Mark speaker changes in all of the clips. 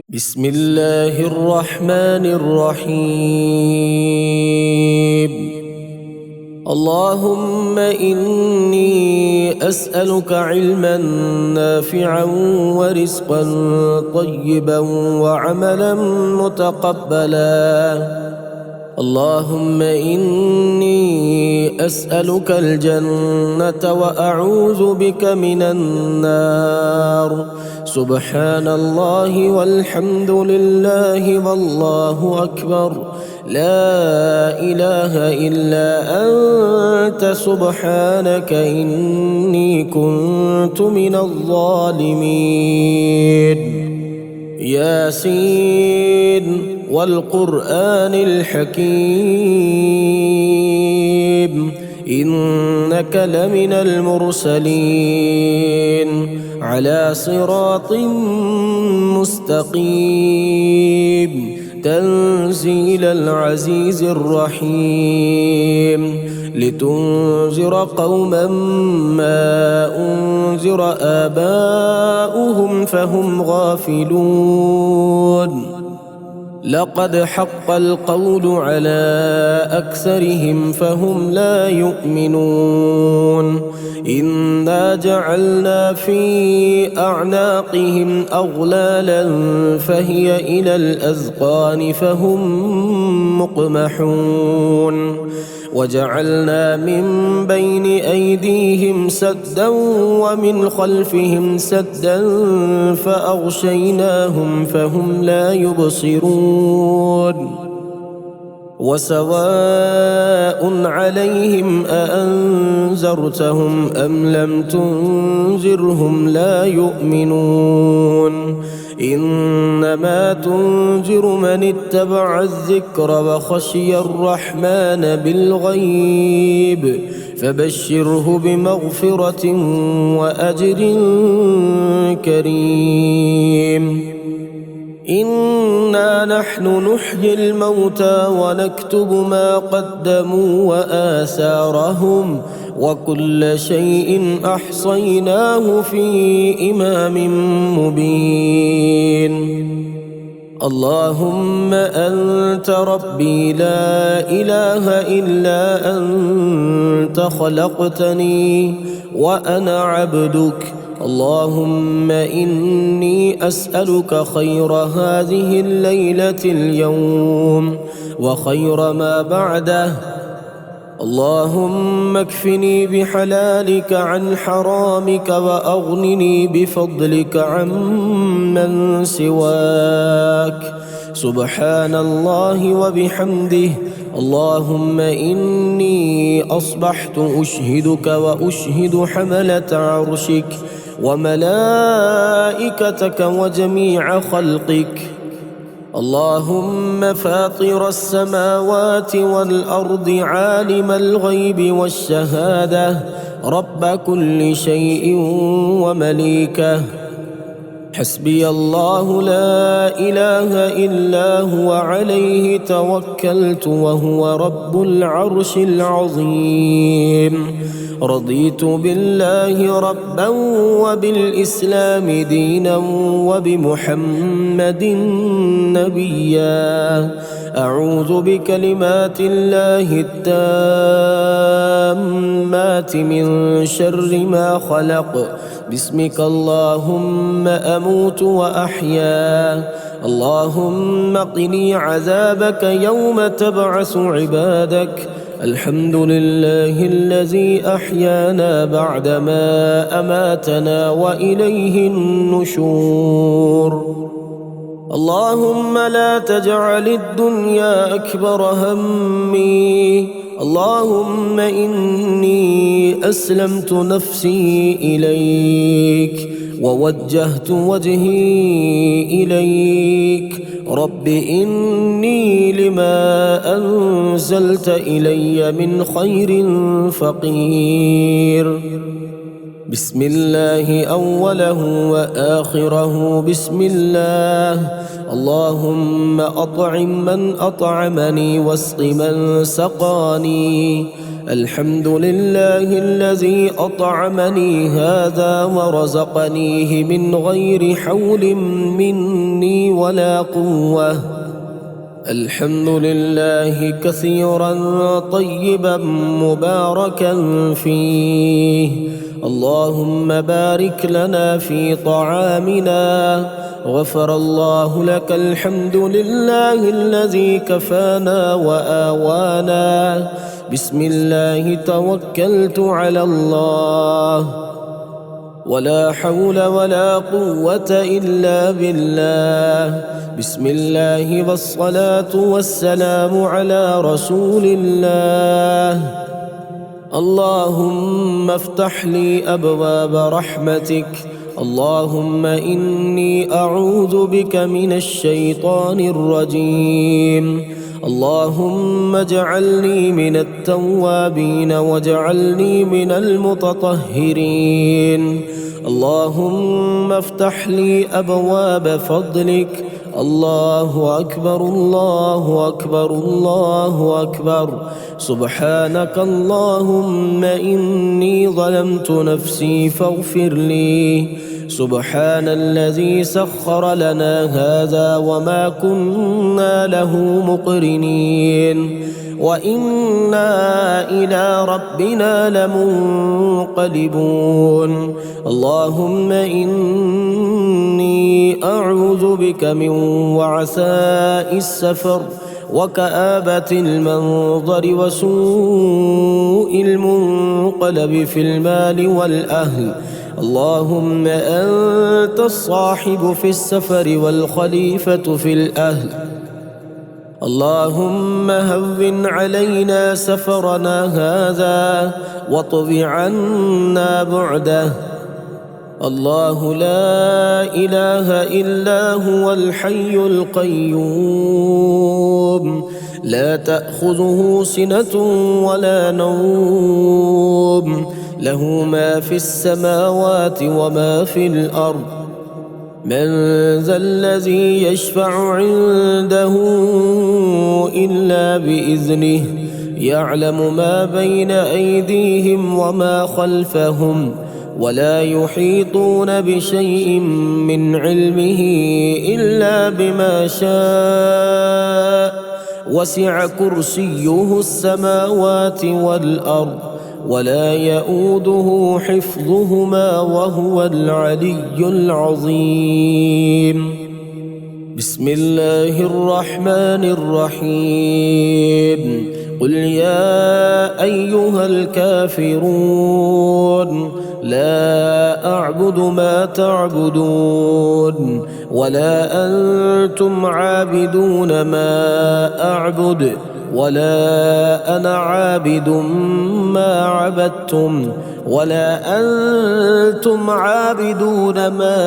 Speaker 1: بسم الله الرحمن الرحيم. اللهم إني أسألك علما نافعا ورزقا طيبا وعملا متقبلا. اللهم إني أسألك الجنة وأعوذ بك من النار. سبحان الله والحمد لله والله أكبر. لا إله إلا أنت سبحانك إني كنت من الظالمين. ياسين والقرآن الحكيم إنك لمن المرسلين على صراط مستقيم تنزيل العزيز الرحيم لتنذر قوما ما أنذر آباؤهم فهم غافلون. لقد حق القول على أكثرهم فهم لا يؤمنون. إنا جعلنا في أعناقهم أغلالا فهي إلى الأذقان فهم مقمحون. وجعلنا من بين أيديهم سدا ومن خلفهم سدا فأغشيناهم فهم لا يبصرون. وسواء عليهم أأنذرتهم أم لم تنذرهم لا يؤمنون. إنما تنذر من اتبع الذكر وخشي الرحمن بالغيب فبشره بمغفرة وأجر كريم. إنا نحن نحيي الموتى ونكتب ما قدموا وآثارهم وكل شيء أحصيناه في إمام مبين. اللهم أنت ربي لا إله إلا أنت خلقتني وأنا عبدك. اللهم إني أسألك خير هذه الليلة اليوم وخير ما بعده. اللهم اكفني بحلالك عن حرامك وأغنني بفضلك عمن سواك. سبحان الله وبحمده. اللهم إني أصبحت أشهدك وأشهد حملة عرشك وملائكتك وجميع خلقك. اللهم فاطر السماوات والأرض عالم الغيب والشهادة رب كل شيء ومليكه. حسبي الله لا إله إلا هو عليه توكلت وهو رب العرش العظيم. رضيت بالله ربا وبالإسلام دينا وبمحمد نبيا. أعوذ بكلمات الله التامات من شر ما خلق. باسمك اللهم أموت وأحيا. اللهم قني عذابك يوم تبعث عبادك. الحمد لله الذي أحيانا بعدما أماتنا وإليه النشور. اللهم لا تجعل الدنيا أكبر همي. اللهم إني أسلمت نفسي إليك ووجهت وجهي إليك. رب إني لما أنزلت إلي من خير فقير. بسم الله أوله وآخره بسم الله. اللهم أطعم من أطعمني واسق من سقاني. الحمد لله الذي أطعمني هذا ورزقنيه من غير حول مني ولا قوة. الحمد لله كثيرا طيبا مباركا فيه. اللهم بارك لنا في طعامنا. غفر الله لك. الحمد لله الذي كفانا وآوانا. بسم الله توكلت على الله ولا حول ولا قوة إلا بالله. بسم الله والصلاة والسلام على رسول الله. اللهم افتح لي أبواب رحمتك. اللهم إني أعوذ بك من الشيطان الرجيم. اللهم اجعلني من التوابين واجعلني من المتطهرين. اللهم افتح لي أبواب فضلك. الله أكبر الله أكبر الله أكبر. سبحانك اللهم إني ظلمت نفسي فاغفر لي. سبحان الذي سخر لنا هذا وما كنا له مقرنين وإنا إلى ربنا لمنقلبون. اللهم إني أعوذ بك من وعثاء السفر وكآبة المنظر وسوء المنقلب في المال والأهل. اللهم أنت الصاحب في السفر والخليفة في الأهل. اللهم هون علينا سفرنا هذا واطب عنا بعده. الله لا إله إلا هو الحي القيوم لا تأخذه سنة ولا نوم له ما في السماوات وما في الأرض. من ذا الذي يشفع عنده إلا بإذنه. يعلم ما بين أيديهم وما خلفهم ولا يحيطون بشيء من علمه إلا بما شاء. وسع كرسيه السماوات والأرض ولا يؤوده حفظهما وهو العلي العظيم. بسم الله الرحمن الرحيم. قل يا أيها الكافرون لا أعبد ما تعبدون ولا أنتم عابدون ما أعبد ولا أنا عابد ما عبدتم ولا أنتم عابدون ما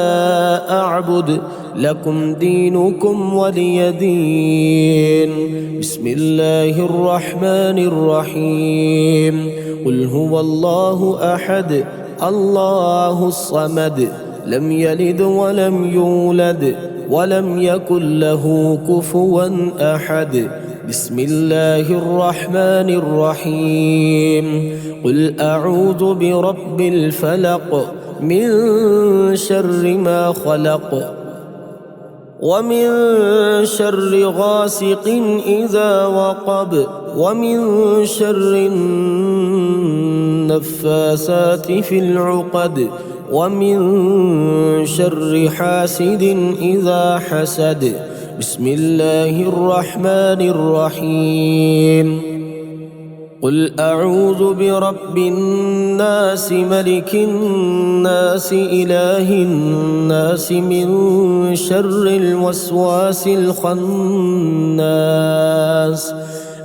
Speaker 1: أعبد. لكم دينكم ولي دين. بسم الله الرحمن الرحيم. قل هو الله أحد الله الصمد لم يلد ولم يولد ولم يكن له كفوا أحد. بسم الله الرحمن الرحيم. قل أعوذ برب الفلق من شر ما خلق ومن شر غاسق إذا وقب ومن شر النفاثات في العقد ومن شر حاسد إذا حسد. بسم الله الرحمن الرحيم. قل أعوذ برب الناس ملك الناس إله الناس من شر الوسواس الخناس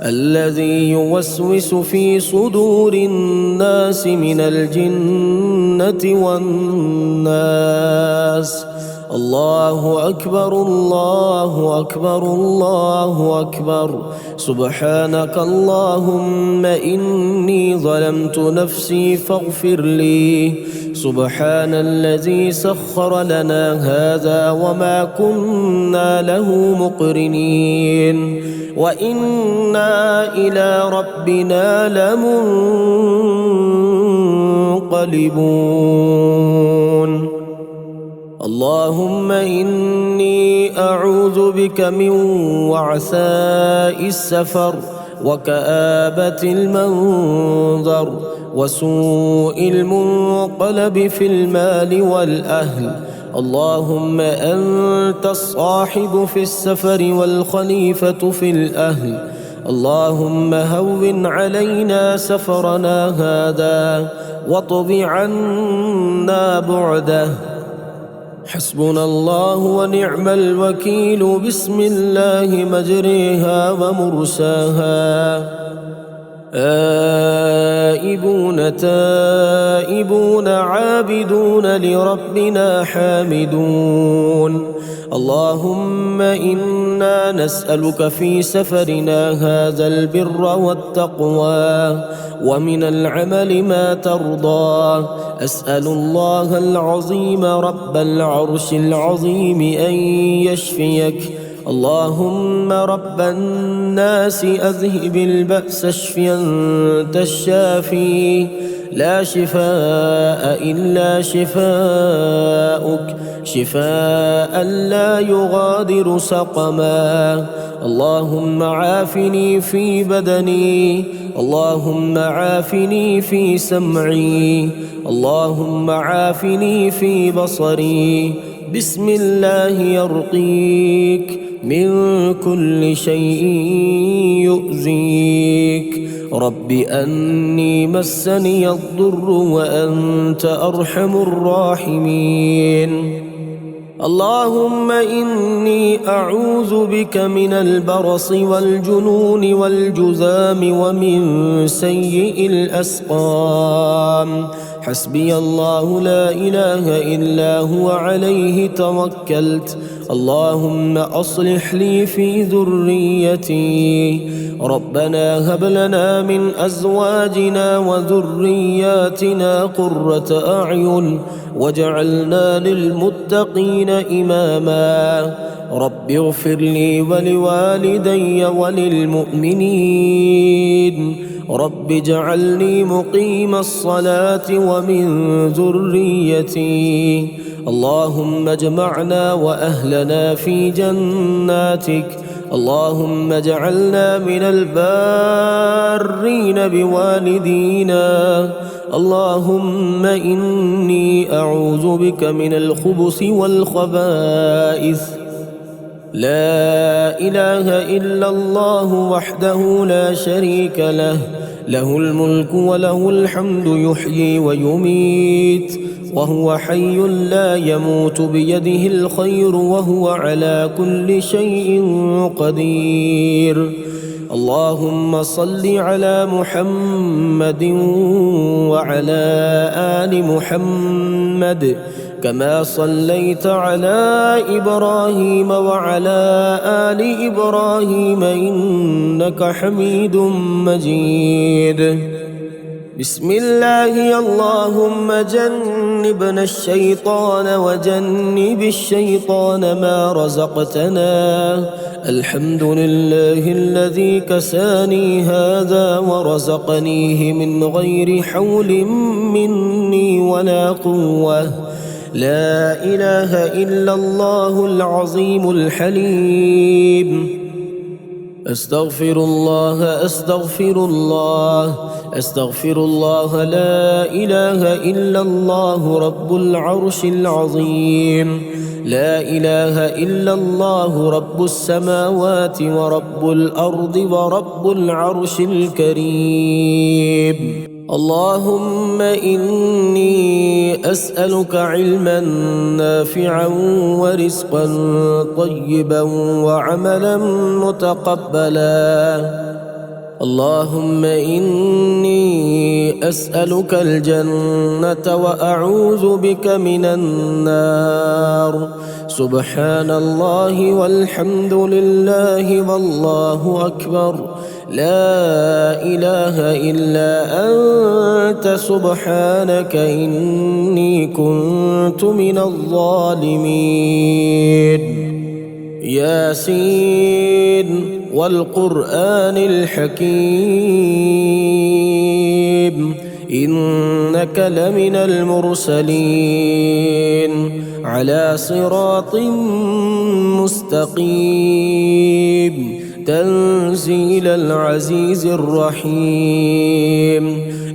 Speaker 1: الذي يوسوس في صدور الناس من الجنة والناس. الله أكبر الله أكبر الله أكبر. سبحانك اللهم إني ظلمت نفسي فاغفر لي. سبحان الذي سخر لنا هذا وما كنا له مقرنين وإنا إلى ربنا لمنقلبون. اللهم إني أعوذ بك من وعثاء السفر وكآبة المنظر وسوء المنقلب في المال والأهل. اللهم أنت الصاحب في السفر والخليفة في الأهل. اللهم هون علينا سفرنا هذا واطب عنا بعده. حسبنا الله ونعم الوكيل. بسم الله مجريها ومرساها. آئبون تائبون عابدون لربنا حامدون. اللهم إنا نسألك في سفرنا هذا البر والتقوى ومن العمل ما ترضى. أسأل الله العظيم رب العرش العظيم أن يشفيك. اللهم رب الناس أذهب البأس اشف أنت الشافي لا شفاء إلا شفاؤك شفاء لا يغادر سقما. اللهم عافني في بدني. اللهم عافني في سمعي. اللهم عافني في بصري. بسم الله يرقيك من كل شيء يؤذيك. رب أني مسني الضر وأنت أرحم الراحمين. اللهم إني أعوذ بك من البرص والجنون والجذام ومن سيء الأسقام. حسبي الله لا إله إلا هو عليه توكلت. اللهم أصلح لي في ذريتي. ربنا هب لنا من أزواجنا وذرياتنا قرة أعين واجعلنا للمتقين إماما. رب اغفر لي ولوالدي وللمؤمنين. رب اجعلني مقيم الصلاة ومن ذريتي. اللهم اجمعنا وأهلنا في جناتك. اللهم اجعلنا من البارين بوالدينا. اللهم إني أعوذ بك من الخبث والخبائث. لا إله إلا الله وحده لا شريك له له الملك وله الحمد يحيي ويميت وهو حي لا يموت بيده الخير وهو على كل شيء قدير. اللهم صل على محمد وعلى آل محمد كما صليت على إبراهيم وعلى آل إبراهيم إنك حميد مجيد. بسم الله. اللهم جنبنا الشيطان وجنب الشيطان ما رزقتنا. الحمد لله الذي كساني هذا ورزقنيه من غير حول مني ولا قوة. لا إله إلا الله العظيم الحليم. أستغفر الله أستغفر الله أستغفر الله. لا إله إلا الله رب العرش العظيم. لا إله إلا الله رب السماوات ورب الأرض ورب العرش الكريم. اللهم إني أسألك علما نافعا ورزقا طيبا وعملا متقبلا. اللهم إني أسألك الجنة وأعوذ بك من النار. سبحان الله والحمد لله والله أكبر. لا إله إلا أنت سبحانك إني كنت من الظالمين. ياسين والقرآن الحكيم إنك لمن المرسلين على صراط مستقيم تنزيل العزيز الرحيم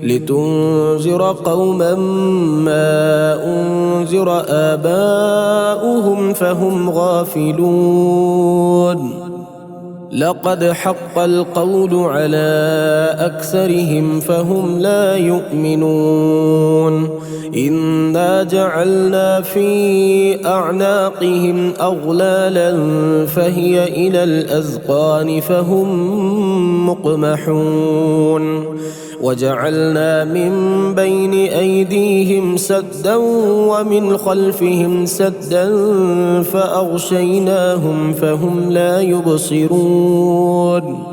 Speaker 1: لتنذر قوما ما أنذر آباؤهم فهم غافلون لقد حق القول على أكثرهم فهم لا يؤمنون إنا جعلنا في أعناقهم أغلالا فهي إلى الأذقان فهم مقمحون وجعلنا من بين أيديهم سدا ومن خلفهم سدا فأغشيناهم فهم لا يبصرون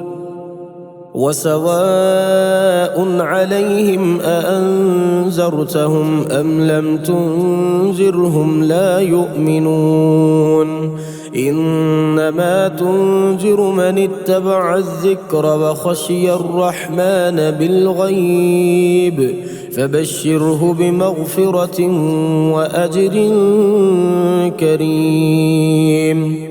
Speaker 1: وسواء عليهم أأنذرتهم أم لم تنذرهم لا يؤمنون إنما تنذر من اتبع الذكر وخشي الرحمن بالغيب فبشره بمغفرة وأجر كريم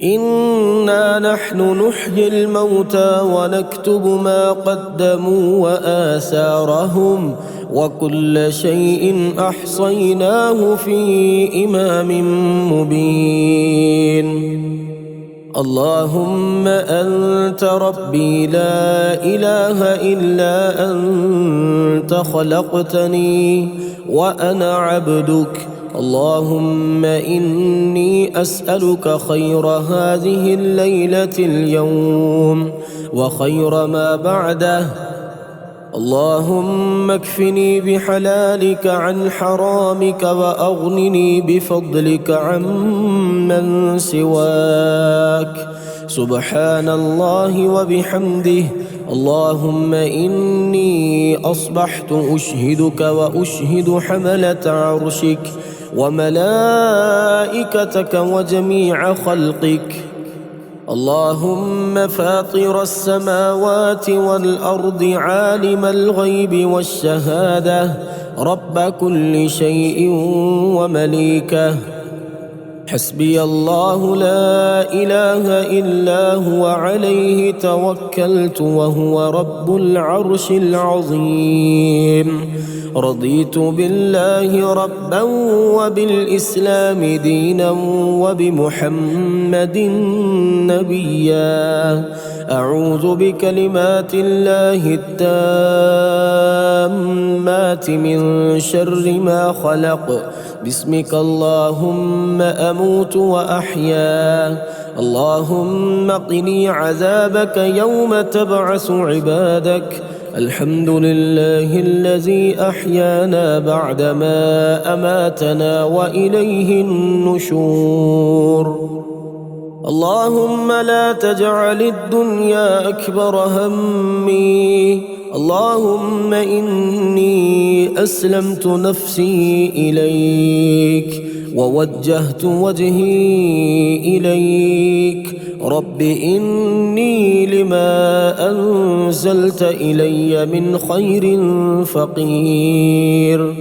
Speaker 1: إنا نحن نحيي الموتى ونكتب ما قدموا وآثارهم وكل شيء أحصيناه في إمام مبين اللهم أنت ربي لا إله إلا أنت خلقتني وأنا عبدك اللهم إني أسألك خير هذه الليلة اليوم وخير ما بعده اللهم اكفني بحلالك عن حرامك وأغنني بفضلك عمن سواك سبحان الله وبحمده اللهم إني أصبحت أشهدك وأشهد حملة عرشك وملائكتك وجميع خلقك اللهم فاطر السماوات والأرض عالم الغيب والشهادة رب كل شيء ومليكه حسبي الله لا إله إلا هو عليه توكلت وهو رب العرش العظيم رضيت بالله ربا وبالإسلام دينا وبمحمد نبيا أعوذ بكلمات الله التامات من شر ما خلق باسمك اللهم أموت وأحيا اللهم قني عذابك يوم تبعث عبادك الحمد لله الذي أحيانا بعدما أماتنا وإليه النشور اللهم لا تجعل الدنيا أكبر همي اللهم إني أسلمت نفسي إليك ووجهت وجهي إليك رب إني لما أنزلت إلي من خير فقير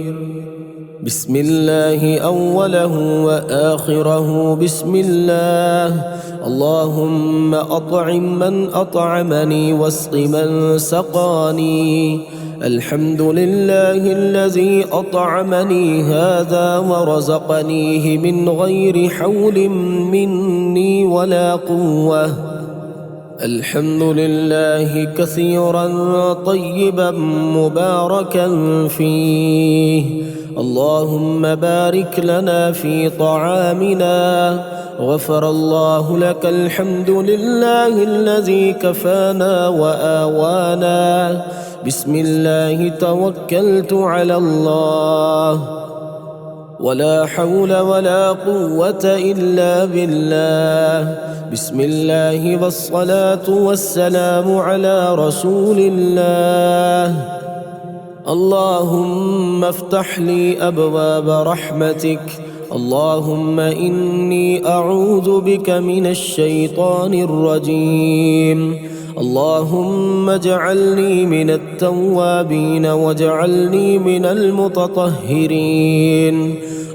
Speaker 1: بسم الله أوله وآخره بسم الله اللهم أطعم من أطعمني واسق من سقاني الحمد لله الذي أطعمني هذا ورزقنيه من غير حول مني ولا قوة الحمد لله كثيرا طيبا مباركا فيه اللهم بارك لنا في طعامنا غفر الله لك الحمد لله الذي كفانا وآوانا بسم الله توكلت على الله ولا حول ولا قوة إلا بالله بسم الله والصلاة والسلام على رسول الله اللهم افتح لي أبواب رحمتك اللهم إني أعوذ بك من الشيطان الرجيم. اللهم اجعلني من التوابين واجعلني من المتطهرين.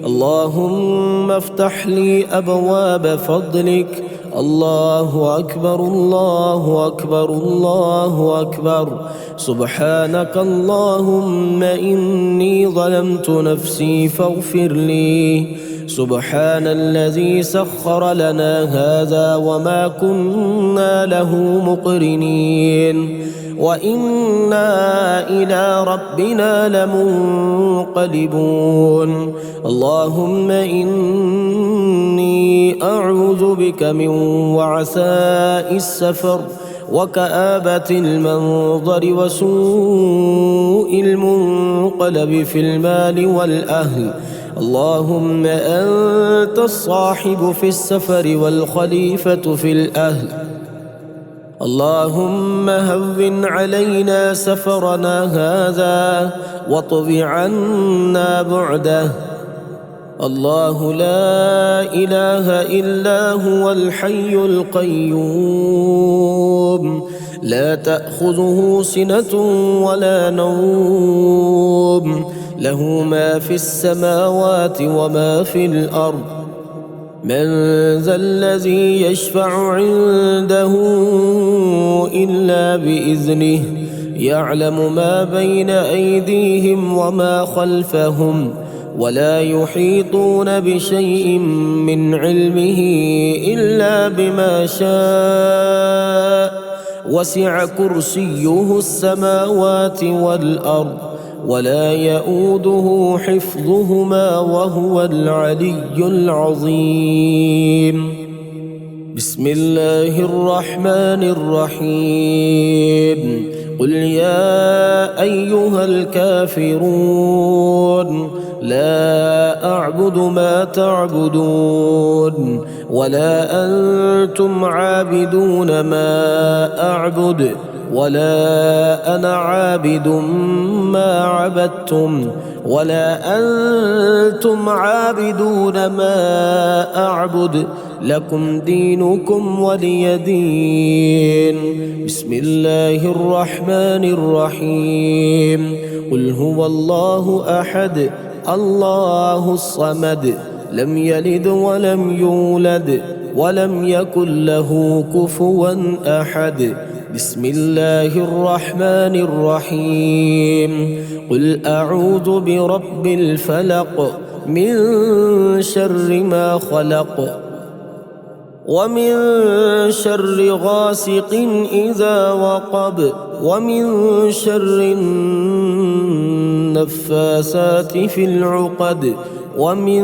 Speaker 1: اللهم افتح لي أبواب فضلك. الله أكبر الله أكبر الله أكبر. سبحانك اللهم إني ظلمت نفسي فاغفر لي. سبحان الذي سخر لنا هذا وما كنا له مقرنين وإنا إلى ربنا لمنقلبون. اللهم إني أعوذ بك من وعثاء السفر وكآبة المنظر وسوء المنقلب في المال والأهل. اللهم أنت الصاحب في السفر والخليفة في الأهل. اللهم هون علينا سفرنا هذا واطب عنا بعده. الله لا إله إلا هو الحي القيوم لا تأخذه سنة ولا نوم له ما في السماوات وما في الأرض. من ذا الذي يشفع عنده إلا بإذنه يعلم ما بين أيديهم وما خلفهم ولا يحيطون بشيء من علمه إلا بما شاء. وسع كرسيه السماوات والأرض ولا يؤوده حفظهما وهو العلي العظيم. بسم الله الرحمن الرحيم. قل يا أيها الكافرون لا أعبد ما تعبدون ولا أنتم عابدون ما أعبد ولا أنا عابد ما عبدتم ولا أنتم عابدون ما أعبد لكم دينكم ولي دين. بسم الله الرحمن الرحيم. قل هو الله أحد الله الصمد لم يلد ولم يولد ولم يكن له كفوا أحد. بسم الله الرحمن الرحيم. قل أعوذ برب الفلق من شر ما خلق ومن شر غاسق إذا وقب ومن شر النفاثات في العقد ومن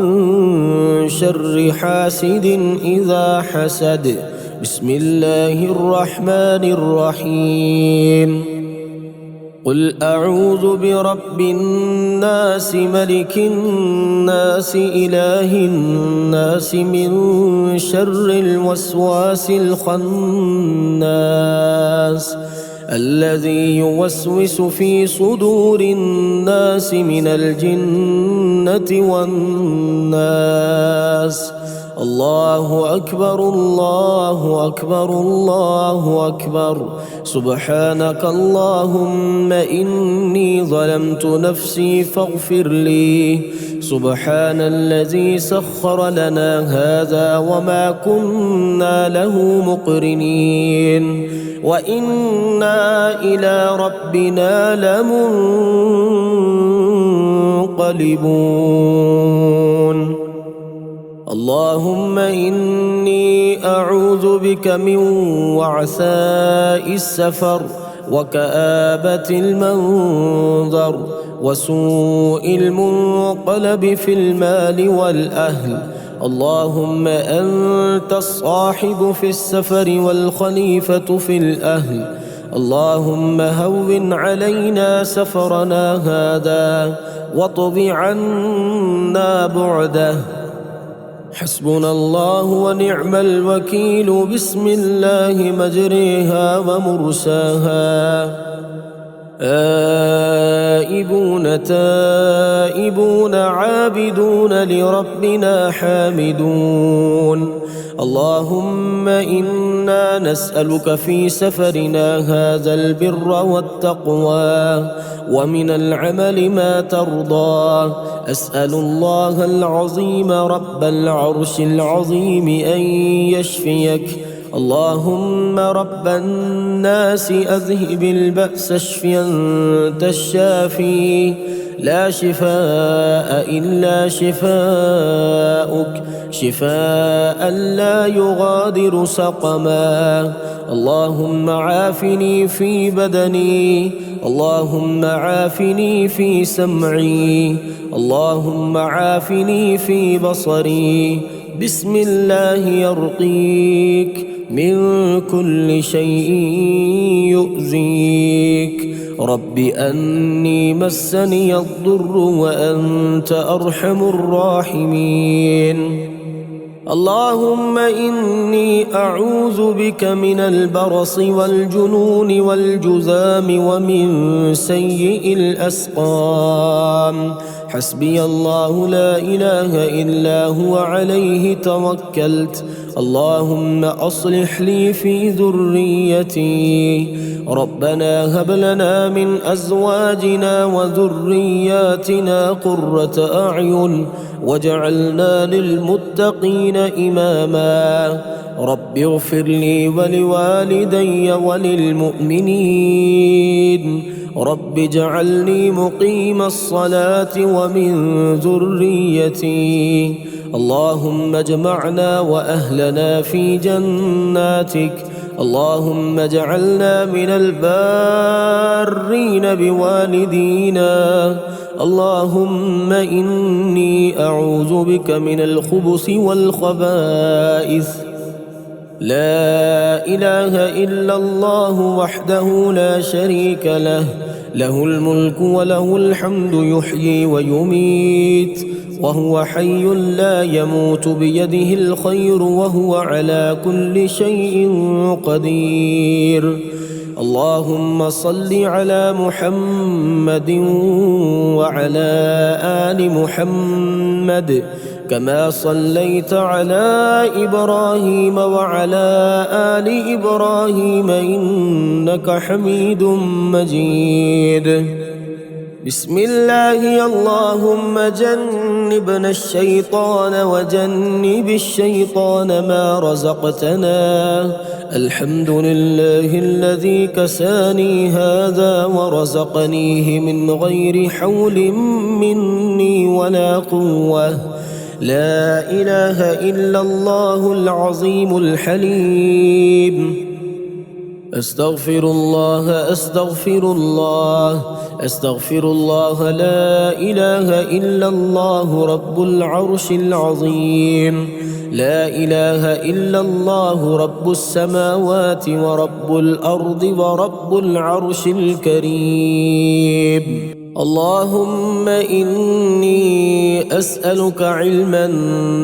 Speaker 1: شر حاسد إذا حسد. بسم الله الرحمن الرحيم. قل أعوذ برب الناس ملك الناس إله الناس من شر الوسواس الخناس الذي يوسوس في صدور الناس من الجنة والناس. الله أكبر الله أكبر الله أكبر. سبحانك اللهم إني ظلمت نفسي فاغفر لي. سبحان الذي سخر لنا هذا وما كنا له مقرنين وإنا إلى ربنا لمنقلبون. اللهم إني أعوذ بك من وعثاء السفر وكآبة المنظر وسوء المنقلب في المال والأهل. اللهم أنت الصاحب في السفر والخليفة في الأهل. اللهم هون علينا سفرنا هذا واطب عنا بعده. حسبنا الله ونعم الوكيل. بسم الله مجريها ومرساها آئبون تائبون عابدون لربنا حامدون. اللهم إنا نسألك في سفرنا هذا البر والتقوى ومن العمل ما ترضى. أسأل الله العظيم رب العرش العظيم أن يشفيك. اللهم رب الناس أذهب البأس اشف أنت الشافي، لا شفاء إلا شفاؤك، شفاء لا يغادر سقما. اللهم عافني في بدني، اللهم عافني في سمعي، اللهم عافني في بصري. بسم الله يرقيك من كل شيء يؤذيك. رب أني مسني الضر وأنت أرحم الراحمين. اللهم إني أعوذ بك من البرص والجنون والجذام ومن سيء الأسقام. حسبي الله لا إله إلا هو عليه توكلت. اللهم أصلح لي في ذريتي. ربنا هب لنا من أزواجنا وذرياتنا قرة أعين واجعلنا للمتقين إماما. رب اغفر لي ولوالدي وللمؤمنين. رب اجعلني مقيم الصلاة ومن ذريتي. اللهم اجمعنا وأهلنا في جناتك. اللهم اجعلنا من البارين بوالدينا. اللهم إني أعوذ بك من الخبث والخبائث. لا إله إلا الله وحده لا شريك له، له الملك وله الحمد يحيي ويميت وهو حي لا يموت بيده الخير وهو على كل شيء قدير. اللهم صل على محمد وعلى آل محمد كما صليت على إبراهيم وعلى آل إبراهيم إنك حميد مجيد. بسم الله. اللهم جنبنا الشيطان وجنب الشيطان ما رزقتنا. الحمد لله الذي كساني هذا ورزقنيه من غير حول مني ولا قوة. لا إله إلا الله العظيم الحليم. أستغفر الله أستغفر الله أستغفر الله. لا إله إلا الله رب العرش العظيم. لا إله إلا الله رب السماوات ورب الأرض ورب العرش الكريم. اللهم إني أسألك علما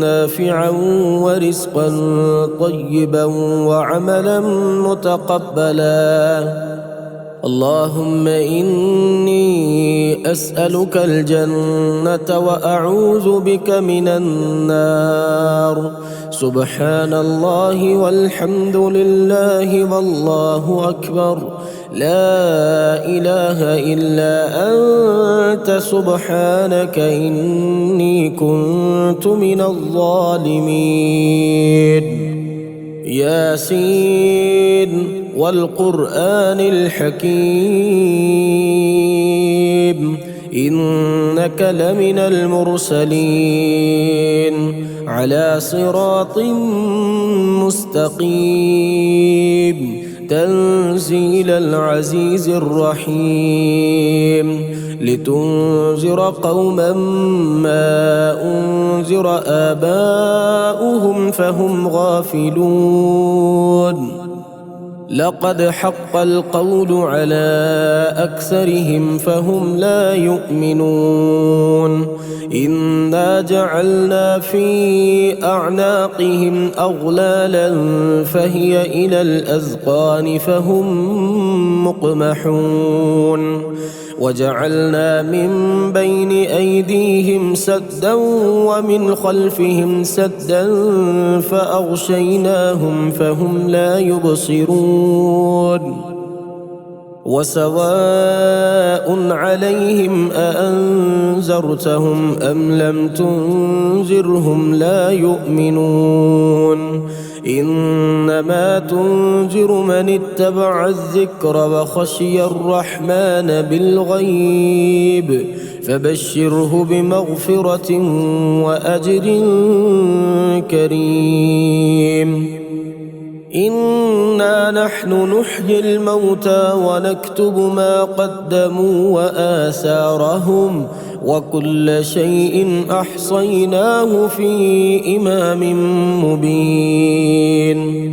Speaker 1: نافعا ورزقا طيبا وعملا متقبلا. اللهم إني أسألك الجنة وأعوذ بك من النار. سبحان الله والحمد لله والله أكبر. لا إله إلا أنت سبحانك إني كنت من الظالمين. ياسين والقرآن الحكيم إنك لمن المرسلين على صراط مستقيم. تنزيل العزيز الرحيم لتنذر قوما ما أنذر آباؤهم فهم غافلون. لقد حق القول على أكثرهم فهم لا يؤمنون إنا جعلنا في أعناقهم أغلالا فهي إلى الأذقان فهم مقمحون وجعلنا من بين أيديهم سدا ومن خلفهم سدا فأغشيناهم فهم لا يبصرون وسواء عليهم أأنذرتهم أم لم تنذرهم لا يؤمنون إنما تنذر من اتبع الذكر وخشي الرحمن بالغيب فبشره بمغفرة وأجر كريم إنا نحن نحيي الموتى ونكتب ما قدموا وآثارهم وكل شيء أحصيناه في إمام مبين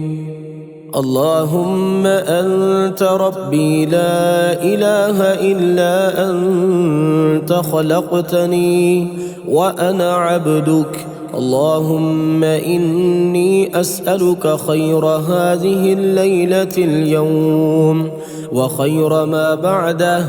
Speaker 1: اللهم أنت ربي لا إله إلا أنت خلقتني وأنا عبدك اللهم إني أسألك خير هذه الليلة اليوم وخير ما بعده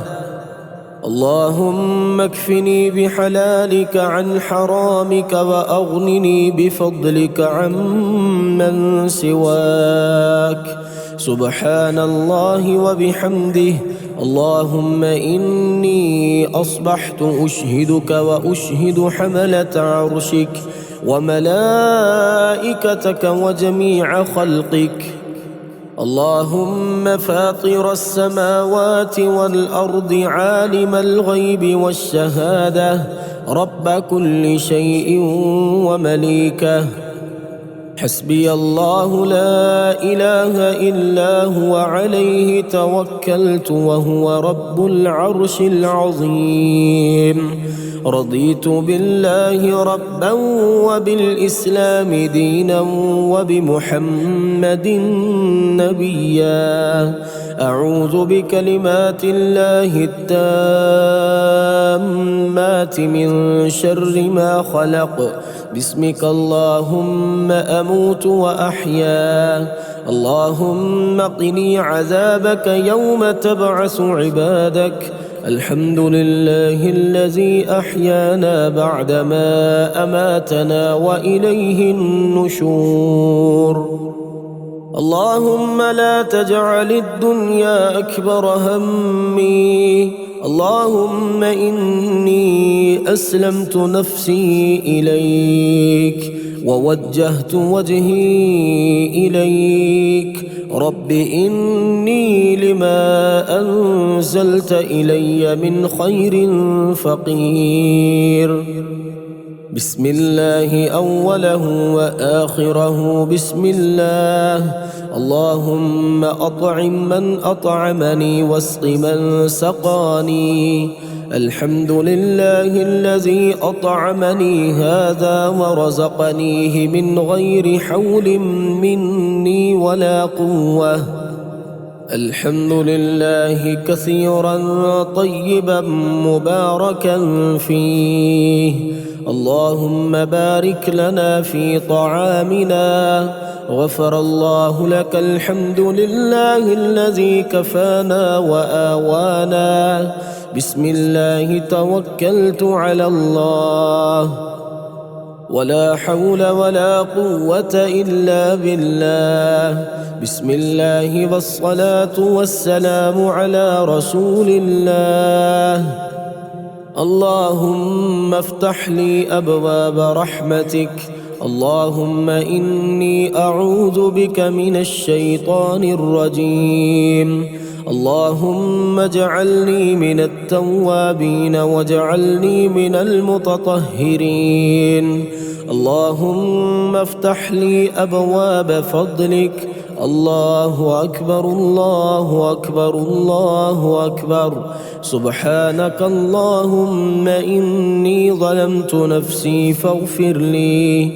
Speaker 1: اللهم اكفني بحلالك عن حرامك وأغنني بفضلك عمن سواك سبحان الله وبحمده اللهم إني أصبحت أشهدك وأشهد حملة عرشك وملائكتك وجميع خلقك اللهم فاطر السماوات والأرض عالم الغيب والشهادة رب كل شيء ومليكه حسبي الله لا إله إلا هو عليه توكلت وهو رب العرش العظيم رضيت بالله ربا وبالإسلام دينا وبمحمد نبيا أعوذ بكلمات الله التامات من شر ما خلق باسمك اللهم أموت وأحيا اللهم قني عذابك يوم تبعث عبادك الحمد لله الذي أحيانا بعدما أماتنا وإليه النشور اللهم لا تجعل الدنيا أكبر همي اللهم إني أسلمت نفسي إليك ووجهت وجهي إليك رب إني لما أنزلت إلي من خير فقير بسم الله أوله وآخره بسم الله اللهم أطعم من أطعمني واسق من سقاني الحمد لله الذي أطعمني هذا ورزقنيه من غير حول مني ولا قوة الحمد لله كثيرا طيبا مباركا فيه اللهم بارك لنا في طعامنا غفر الله لك الحمد لله الذي كفانا وآوانا بسم الله توكلت على الله ولا حول ولا قوة إلا بالله بسم الله والصلاة والسلام على رسول الله اللهم افتح لي أبواب رحمتك اللهم إني أعوذ بك من الشيطان الرجيم اللهم اجعلني من التوابين واجعلني من المتطهرين اللهم افتح لي أبواب فضلك الله أكبر الله أكبر الله أكبر سبحانك اللهم إني ظلمت نفسي فاغفر لي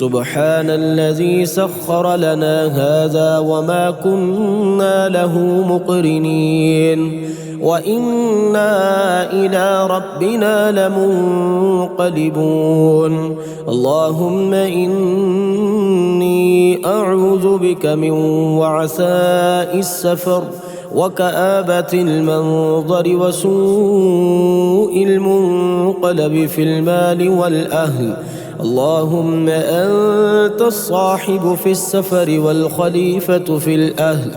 Speaker 1: سبحان الذي سخر لنا هذا وما كنا له مقرنين وإنا إلى ربنا لمنقلبون اللهم إني أعوذ بك من وعثاء السفر وكآبة المنظر وسوء المنقلب في المال والأهل اللهم أنت الصاحب في السفر والخليفة في الأهل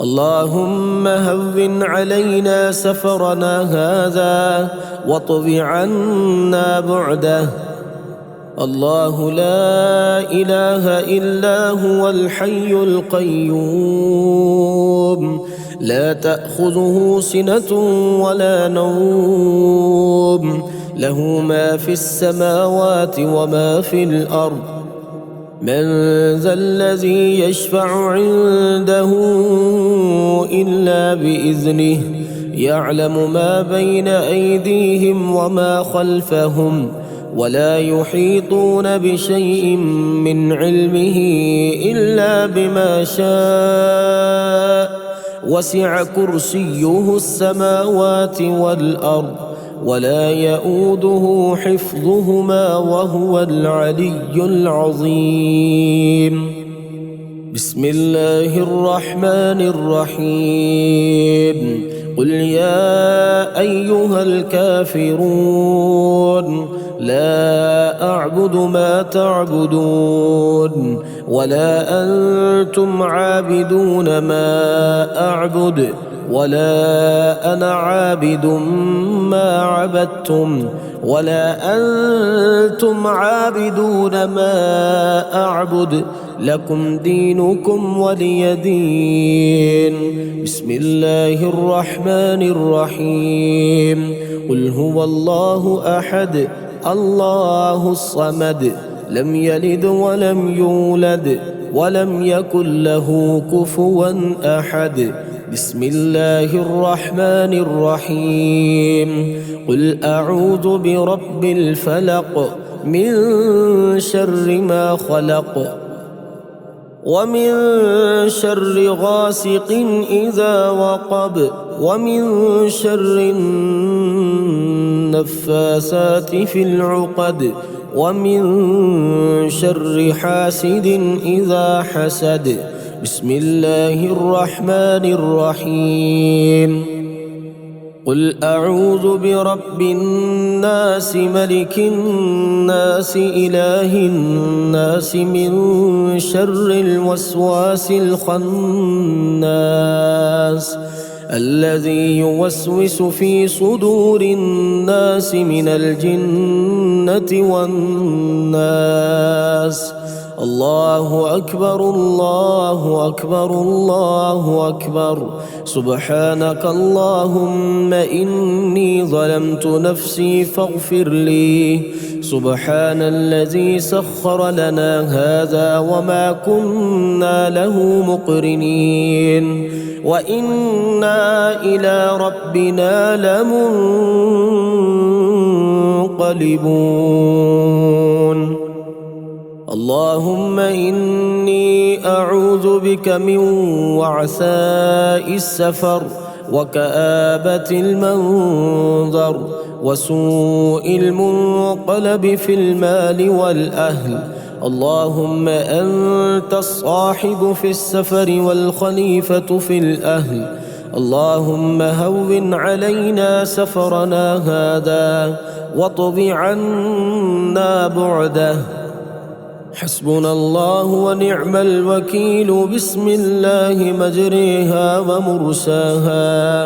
Speaker 1: اللهم هون علينا سفرنا هذا واطب عنا بعده الله لا إله إلا هو الحي القيوم لا تأخذه سنة ولا نوم له ما في السماوات وما في الأرض من ذا الذي يشفع عنده إلا بإذنه يعلم ما بين أيديهم وما خلفهم ولا يحيطون بشيء من علمه إلا بما شاء وسع كرسيه السماوات والأرض ولا يؤوده حفظهما وهو العلي العظيم بسم الله الرحمن الرحيم قل يا أيها الكافرون لا أعبد ما تعبدون ولا أنتم عابدون ما أعبد ولا أنا عابد ما عبدتم ولا أنتم عابدون ما أعبد لكم دينكم ولي دين بسم الله الرحمن الرحيم قل هو الله أحد الله الصمد لم يلد ولم يولد ولم يكن له كفوا أحد بسم الله الرحمن الرحيم قل أعوذ برب الفلق من شر ما خلق ومن شر غاسق إذا وقب ومن شر النفاثات في العقد ومن شر حاسد إذا حسد بسم الله الرحمن الرحيم قل أعوذ برب الناس ملك الناس إله الناس من شر الوسواس الخناس الذي يوسوس في صدور الناس من الجنة والناس الله أكبر الله أكبر الله أكبر سبحانك اللهم إني ظلمت نفسي فاغفر لي سبحان الذي سخر لنا هذا وما كنا له مقرنين وإنا إلى ربنا لمنقلبون اللهم إني أعوذ بك من وعثاء السفر وكآبة المنظر وسوء المنقلب في المال والأهل اللهم أنت الصاحب في السفر والخليفة في الأهل اللهم هون علينا سفرنا هذا واطب عنا بعده حسبنا الله ونعم الوكيل بسم الله مجريها ومرساها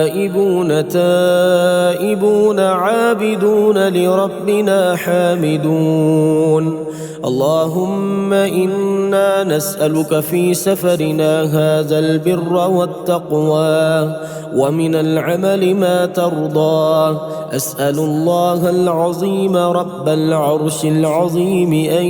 Speaker 1: آئبون تائبون عابدون لربنا حامدون اللهم إنا نسألك في سفرنا هذا البر والتقوى ومن العمل ما ترضى أسأل الله العظيم رب العرش العظيم أن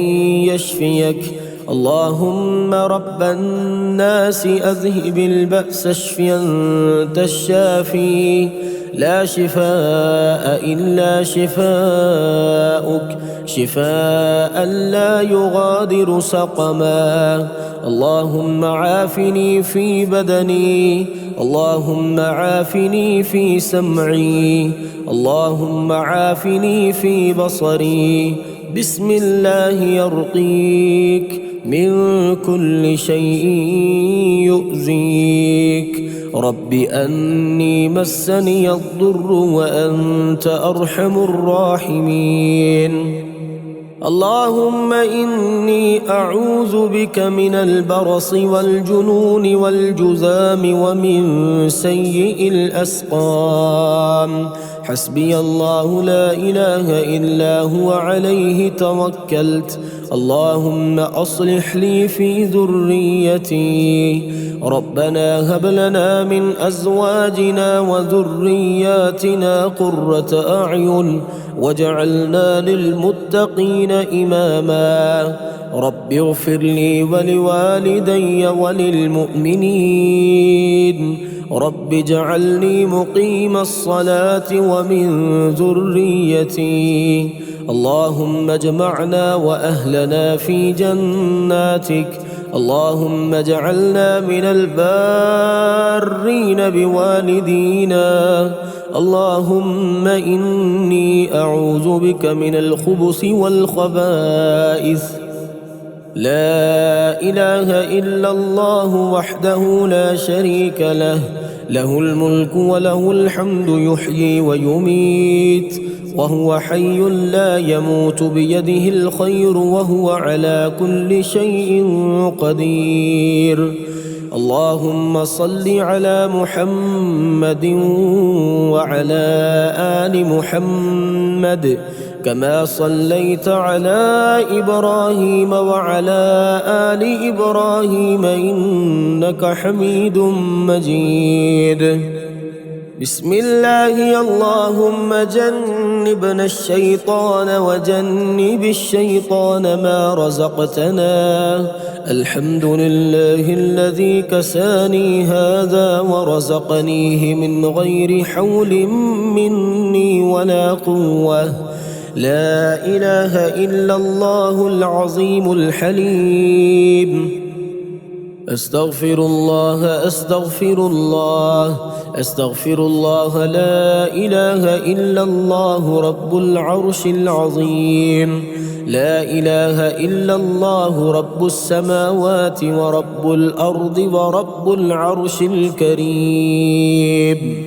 Speaker 1: يشفيك اللهم رب الناس أذهب البأس اشف أنت الشافي لا شفاء إلا شفاؤك شفاء لا يغادر سقما اللهم عافني في بدني اللهم عافني في سمعي اللهم عافني في بصري بسم الله يرقيك من كل شيء يؤذيك رب أني مسني الضر وأنت أرحم الراحمين اللهم إني أعوذ بك من البرص والجنون والجذام ومن سيء الأسقام حسبي الله لا إله إلا هو عليه توكلت اللهم أصلح لي في ذريتي ربنا هب لنا من أزواجنا وذرياتنا قرة أعين واجعلنا للمتقين إماما رب اغفر لي ولوالدي وللمؤمنين رب اجعلني مقيم الصلاة ومن ذريتي اللهم اجمعنا وأهلنا في جناتك اللهم اجعلنا من البارين بوالدينا اللهم إني أعوذ بك من الخبث والخبائث لا إله إلا الله وحده لا شريك له له الملك وله الحمد يحيي ويميت وهو حي لا يموت بيده الخير وهو على كل شيء قدير اللهم صل على محمد وعلى آل محمد كما صليت على إبراهيم وعلى آل إبراهيم إنك حميد مجيد بسم الله اللهم جنبنا الشيطان وجنب الشيطان ما رزقتنا الحمد لله الذي كساني هذا ورزقنيه من غير حول مني ولا قوة لا إله إلا الله العظيم الحليم أستغفر الله أستغفر الله أستغفر الله لا إله إلا الله رب العرش العظيم لا إله إلا الله رب السماوات ورب الأرض ورب العرش الكريم